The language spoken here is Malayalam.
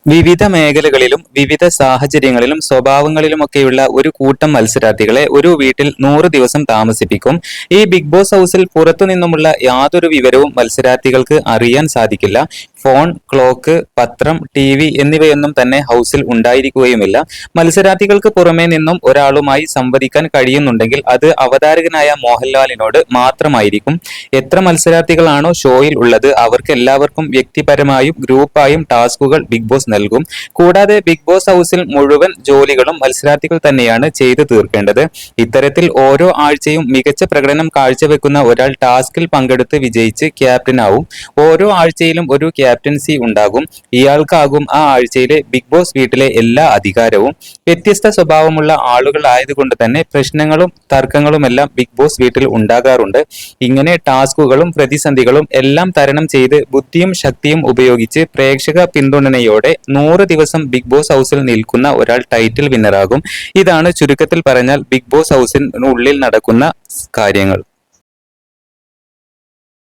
വിവിധ മേഖലകളിലും വിവിധ സാഹചര്യങ്ങളിലും സ്വഭാവങ്ങളിലുമൊക്കെയുള്ള ഒരു കൂട്ടം മത്സരാർത്ഥികളെ ഒരു വീട്ടിൽ 100 ദിവസം താമസിപ്പിക്കും. ഈ ബിഗ് ബോസ് ഹൗസിൽ പുറത്തുനിന്നുമുള്ള യാതൊരു വിവരവും മത്സരാർത്ഥികൾക്ക് അറിയാൻ സാധിക്കില്ല. ഫോൺ, ക്ലോക്ക്, പത്രം, TV എന്നിവയൊന്നും തന്നെ ഹൗസിൽ ഉണ്ടായിരിക്കുകയുമില്ല. മത്സരാർത്ഥികൾക്ക് പുറമേ നിന്നും ഒരാളുമായി സംവദിക്കാൻ കഴിയുന്നുണ്ടെങ്കിൽ അത് അവതാരകനായ മോഹൻലാലിനോട് മാത്രമായിരിക്കും. എത്ര മത്സരാർത്ഥികളാണോ ഷോയിൽ ഉള്ളത് അവർക്ക് എല്ലാവർക്കും വ്യക്തിപരമായും ഗ്രൂപ്പായും ടാസ്കുകൾ ബിഗ് ബോസ് നൽകും. കൂടാതെ ബിഗ് ബോസ് ഹൗസിൽ മുഴുവൻ ജോലികളും മത്സരാർത്ഥികൾ തന്നെയാണ് ചെയ്തു തീർക്കേണ്ടത്. ഇത്തരത്തിൽ ഓരോ ആഴ്ചയും മികച്ച പ്രകടനം കാഴ്ചവെക്കുന്ന ഒരാൾ ടാസ്കിൽ പങ്കെടുത്ത് വിജയിച്ച് ക്യാപ്റ്റനാവും. ഓരോ ആഴ്ചയിലും ഒരു ക്യാപ്റ്റൻസി ഉണ്ടാകും. ഇയാൾക്കാകും ആ ആഴ്ചയിലെ ബിഗ് ബോസ് വീട്ടിലെ എല്ലാ അധികാരവും. വ്യത്യസ്ത സ്വഭാവമുള്ള ആളുകളായതുകൊണ്ട് തന്നെ പ്രശ്നങ്ങളും തർക്കങ്ങളുമെല്ലാം ബിഗ് ബോസ് വീട്ടിൽ ഉണ്ടാകാറുണ്ട്. ഇങ്ങനെ ടാസ്കുകളും പ്രതിസന്ധികളും എല്ലാം തരണം ചെയ്ത് ബുദ്ധിയും ശക്തിയും ഉപയോഗിച്ച് പ്രേക്ഷക പിന്തുണയോടെ 100 ദിവസം ബിഗ് ബോസ് ഹൗസിൽ നിൽക്കുന്ന ഒരാൾ ടൈറ്റിൽ വിന്നറാകും. ഇതാണ് ചുരുക്കത്തിൽ പറഞ്ഞാൽ ബിഗ് ബോസ് ഹൗസിനുള്ളിൽ നടക്കുന്ന കാര്യങ്ങൾ.